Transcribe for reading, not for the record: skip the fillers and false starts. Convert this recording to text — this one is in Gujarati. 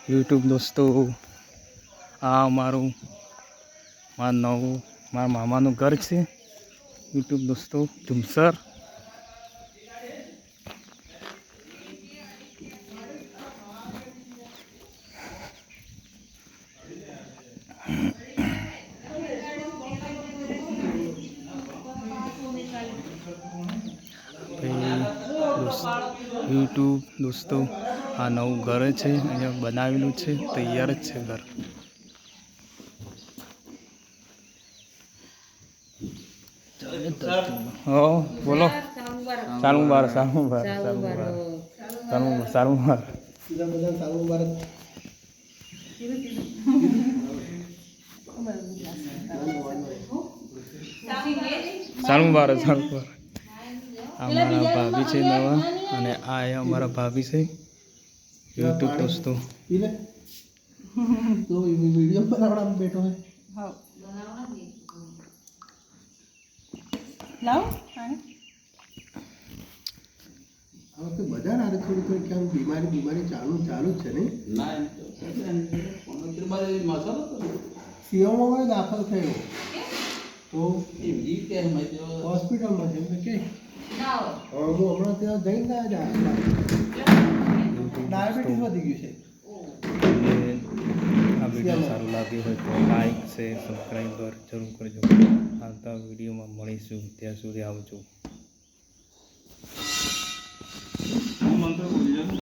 યુટ્યુબ દોસ્તો, આ મારું મારા મામાનું ઘર છે. યુટ્યુબ દોસ્તો ઝુમસર. યુટ્યુબ દોસ્તો, આ નવું ઘર છે, અહીંયા બનાવેલું છે, તૈયાર જ છે ઘર. બોલો. સારું બાર. અમારા ભાભી છે નવા, અને આ અમારા ભાભી છે. યુટ્યુબ દોસ્તો તો વિડીયો બનાવવા બેઠો હે. હા લાવ હવે બધા ના થોડી કેમ બીમારી ચાલુ જ છે ને. ના સીએમઓમાં દાખલ થયો તો હોસ્પિટલમાં છે એમ કે હું હમણાં ત્યાં જઈને ડાયાબિટીસ વધી ગયું છે. આ વિડીયો સારું લાગ્યું હોય તો લાઈક શેર સબસ્ક્રાઈબર જરૂર કરજો. આવતા વિડીયોમાં મળીશું, ત્યાં સુધી આવજો.